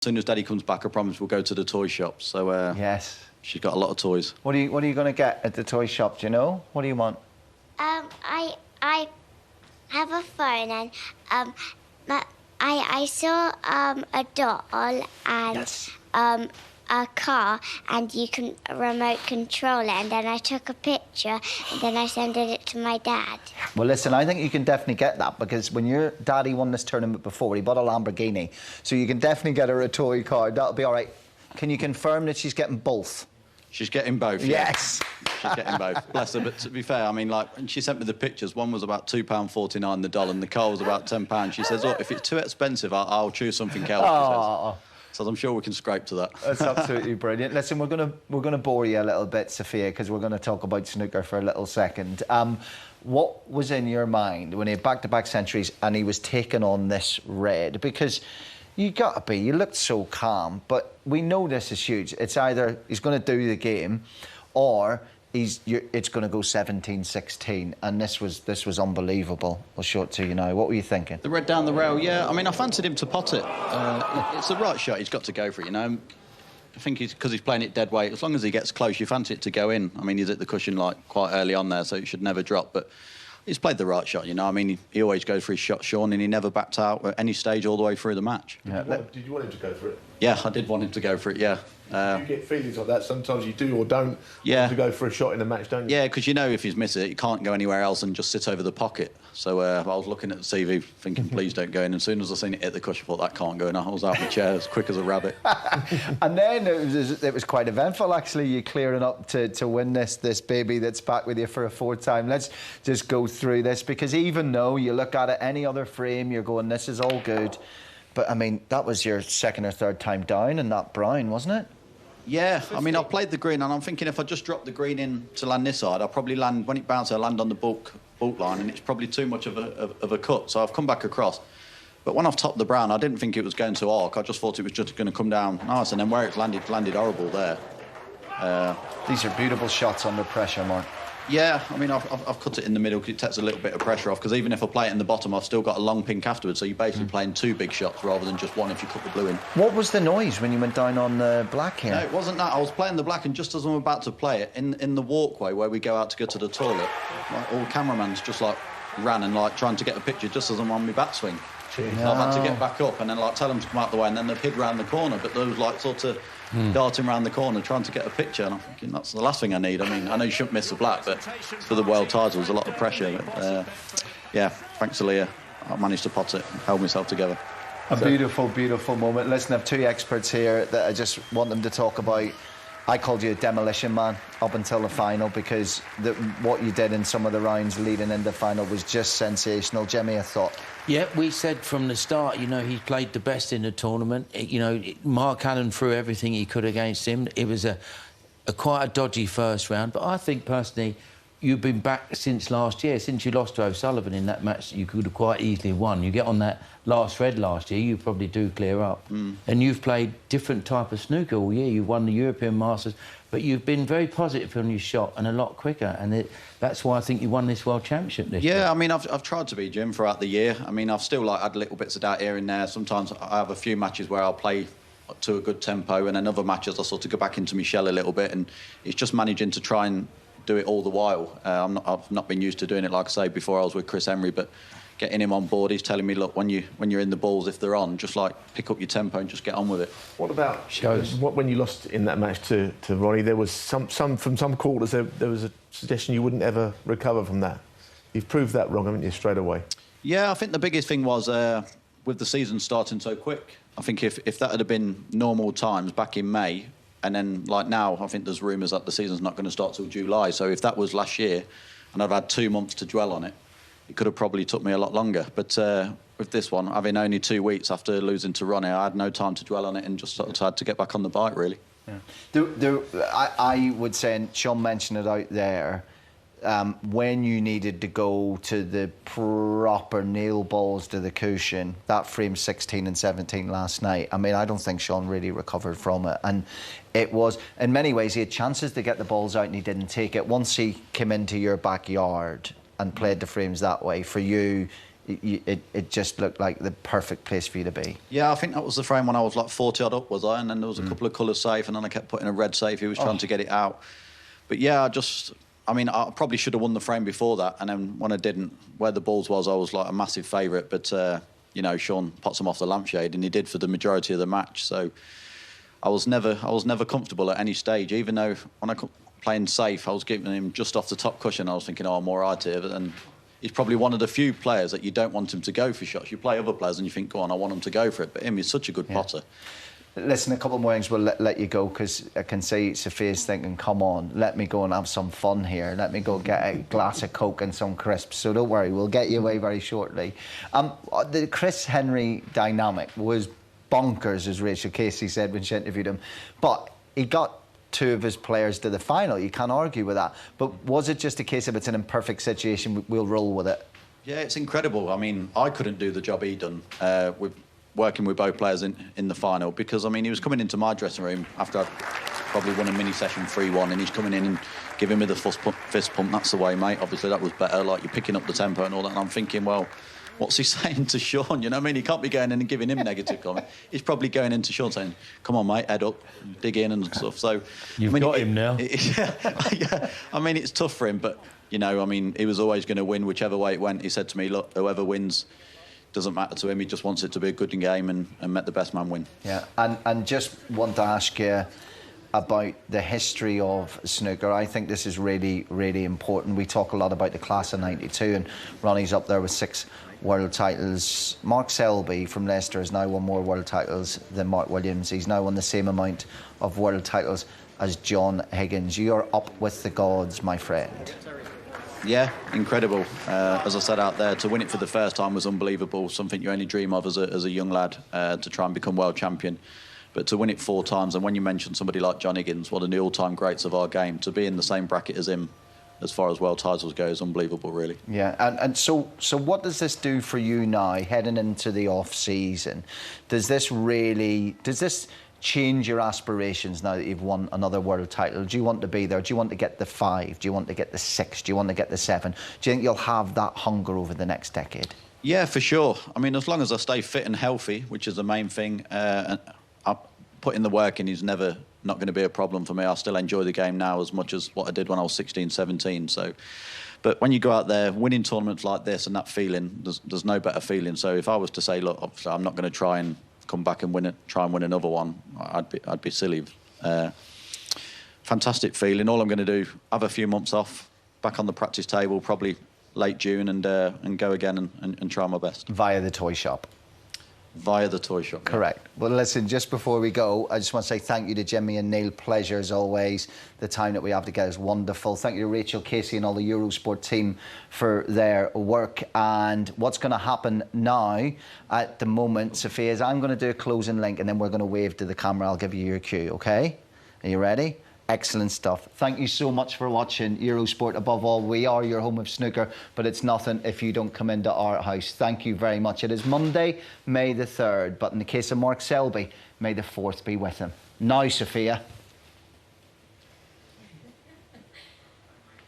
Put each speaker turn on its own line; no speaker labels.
As soon as Daddy comes back, I promise we'll go to the toy shop. So
yes,
she's got a lot of toys.
What are you going to get at the toy shop? Do you know? What do you want?
I have a phone and I saw a doll and
Yes.
A car, and you can remote control it, and then I took a picture and then I sent it to my dad.
Well, listen, I think you can definitely get that, because when your daddy won this tournament before, he bought a Lamborghini, so you can definitely get her a toy car. That'll be all right. Can you confirm that she's getting both?
She's getting both. Yeah.
Yes.
She's getting both. Bless her. But to be fair, I mean, like, when she sent me the pictures, one was about £2.49 the doll, and the car was about £10. She says, "Look, if it's too expensive, I'll choose something else."
Oh.
So I'm sure we can scrape to that.
That's absolutely brilliant. Listen, we're gonna bore you a little bit, Sophia, because we're going to talk about snooker for a little second. What was in your mind when he had back-to-back centuries and he was taking on this red? Because you looked so calm, but we know this is huge. It's either he's going to do the game, or it's going to go 17-16, and this was unbelievable. I'll show it to you now. What were you thinking?
The red down the rail, yeah. I mean, I fancied him to pot it. It's the right shot. He's got to go for it, you know. I think because he's playing it dead weight. As long as he gets close, you fancy it to go in. I mean, he's at the cushion like quite early on there, so it should never drop. But he's played the right shot, you know. I mean, he always goes for his shot, Sean, and he never backed out at any stage all the way through the match.
Yeah. Did you want him to go for it?
Yeah, I did want him to go for it, yeah.
You get feelings like that. Sometimes you do or don't want to go for a shot in a match, don't you?
Yeah, because you know if he's missed it, he can't go anywhere else and just sit over the pocket. So I was looking at the CV thinking, please don't go in. And as soon as I seen it hit the cushion, I thought, that can't go in. I was out of my chair as quick as a rabbit.
And then it was quite eventful, actually, you clearing up to win this baby that's back with you for a fourth time. Let's just go through this, because even though you look at it any other frame, you're going, this is all good. But, I mean, that was your second or third time down in that brown, wasn't it?
Yeah, I mean, I played the green, and I'm thinking if I just drop the green in to land this side, I'll probably land, when it bounces, I'll land on the bulk line, and it's probably too much of a cut. So I've come back across. But when I've topped the brown, I didn't think it was going to arc. I just thought it was just going to come down nice, and then where it's landed horrible there.
These are beautiful shots under pressure, Mark.
Yeah, I mean, I've cut it in the middle because it takes a little bit of pressure off, because even if I play it in the bottom, I've still got a long pink afterwards, so you're basically playing two big shots rather than just one if you cut the blue in.
What was the noise when you went down on the black here?
No, it wasn't that. I was playing the black, and just as I'm about to play it, in the walkway where we go out to go to the toilet, like, all cameramans just, like, ran and, like, trying to get a picture just as I'm on my backswing. No. I've had to get back up and then, like, tell them to come out the way, and then they've hid round the corner, but they was, like, sort of darting around the corner trying to get a picture, and I'm thinking that's the last thing I need. I mean, I know you shouldn't miss the black, but for the world title there's a lot of pressure. But, yeah, thanks to Leah, I managed to pot it and hold myself together.
A beautiful, beautiful moment. Listen, I have two experts here that I just want them to talk about. I called you a demolition man up until the final, because what you did in some of the rounds leading into the final was just sensational. Jimmy, a thought?
Yeah, we said from the start, you know, he played the best in the tournament. Mark Allen threw everything he could against him. It was quite a dodgy first round, but I think personally, you've been back since last year. Since you lost to O'Sullivan in that match, you could have quite easily won. You get on that last red last year, you probably do clear up. And you've played different type of snooker all year. You've won the European Masters, but you've been very positive on your shot and a lot quicker. And that's why I think you won this World Championship this year.
Yeah, I mean, I've tried to be, Jim, throughout the year. I mean, I've still, like, had little bits of doubt here and there. Sometimes I have a few matches where I'll play to a good tempo, and then other matches I sort of go back into my shell a little bit, and it's just managing to try and do it all the while. I've not been used to doing it, like I say, before I was with Chris Emery, but getting him on board, he's telling me, look, when you're in the balls, if they're on, just, like, pick up your tempo and just get on with it.
What about when you lost in that match to Ronnie? There was some from some quarters there was a suggestion you wouldn't ever recover from that. You've proved that wrong, haven't you, straight away?
Yeah, I think the biggest thing was with the season starting so quick. I think if that had been normal times back in May, and then, like now, I think there's rumours that the season's not going to start till July. So if that was last year, and I've had 2 months to dwell on it, it could have probably took me a lot longer. But with this one, having only 2 weeks after losing to Ronnie, I had no time to dwell on it and just sort of had to get back on the bike, really.
Yeah. I would say, and Sean mentioned it out there, when you needed to go to the proper nail balls to the cushion, that frame 16 and 17 last night, I mean, I don't think Sean really recovered from it. And it was, in many ways, he had chances to get the balls out and he didn't take it. Once he came into your backyard and played the frames that way, for you, it just looked like the perfect place for you to be.
Yeah, I think that was the frame when I was like 40 odd up, was I? And then there was a couple of colours safe, and then I kept putting a red safe. He was trying to get it out. But yeah, I mean, I probably should have won the frame before that. And then when I didn't, where the balls was, I was like a massive favourite. But, you know, Sean pots him off the lampshade, and he did for the majority of the match. So I was never comfortable at any stage, even though when I playing safe, I was giving him just off the top cushion. I was thinking, oh, I'm all right here. And he's probably one of the few players that you don't want him to go for shots. You play other players and you think, go on, I want him to go for it. But him, he's such a good potter.
Listen, a couple more things we'll let you go, because I can see Sophia's thinking, come on, let me go and have some fun here. Let me go get a glass of Coke and some crisps. So don't worry, we'll get you away very shortly. The Chris Henry dynamic was bonkers, as Rachel Casey said when she interviewed him. But he got 2 of his players to the final. You can't argue with that. But was it just a case of it's an imperfect situation, we'll roll with it?
Yeah, it's incredible. I mean, I couldn't do the job he done with working with both players in the final, because, I mean, he was coming into my dressing room after I'd probably won a mini session 3-1, and he's coming in and giving me the fist pump. That's the way, mate. Obviously, that was better. Like, you're picking up the tempo and all that. And I'm thinking, well, what's he saying to Sean? You know what I mean? He can't be going in and giving him negative comment. He's probably going into Sean saying, come on, mate, head up, dig in and stuff. So
You've got him now.
Yeah, I mean, it's tough for him, but, you know, I mean, he was always going to win whichever way it went. He said to me, look, whoever wins, doesn't matter to him. He just wants it to be a good game and let the best man win.
Yeah, and just want to ask you about the history of snooker. I think this is really, really important. We talk a lot about the class of 92, and Ronnie's up there with 6 world titles. Mark Selby from Leicester has now won more world titles than Mark Williams. He's now won the same amount of world titles as John Higgins. You're up with the gods, my friend.
Yeah, incredible. As I said out there, to win it for the first time was unbelievable. Something you only dream of as a young lad, to try and become world champion. But to win it 4 times, and when you mention somebody like John Higgins, one of the all-time greats of our game, to be in the same bracket as him, as far as world titles go, is unbelievable, really.
Yeah, and so what does this do for you now, heading into the off-season? Does this change your aspirations now that you've won another world title? Do you want to be there? Do you want to get the 5? Do you want to get the 6? Do you want to get the 7? Do you think you'll have that hunger over the next decade?
Yeah, for sure. I mean, as long as I stay fit and healthy, which is the main thing, I put in the work in, is never not going to be a problem for me. I still enjoy the game now as much as what I did when I was 16, 17. So, but when you go out there winning tournaments like this and that feeling, there's no better feeling. So if I was to say, look, obviously I'm not going to try and come back and try and win another one, I'd be silly. Fantastic feeling. All I'm going to do, have a few months off, back on the practice table, probably late June, and go again and try my best.
Via the toy shop.
Via the toy shop.
Correct. Yeah. Well, listen, just before we go, I just want to say thank you to Jimmy and Neil. Pleasure as always. The time that we have together is wonderful. Thank you to Rachel Casey and all the Eurosport team for their work. And what's going to happen now, at the moment, Sophia, is I'm going to do a closing link, and then we're going to wave to the camera. I'll give you your cue, OK? Are you ready? Excellent stuff. Thank you so much for watching Eurosport. Above all, we are your home of snooker, but it's nothing if you don't come into our house. Thank you very much. It is Monday, May the 3rd, but in the case of Mark Selby, May the 4th be with him. Now, Sophia.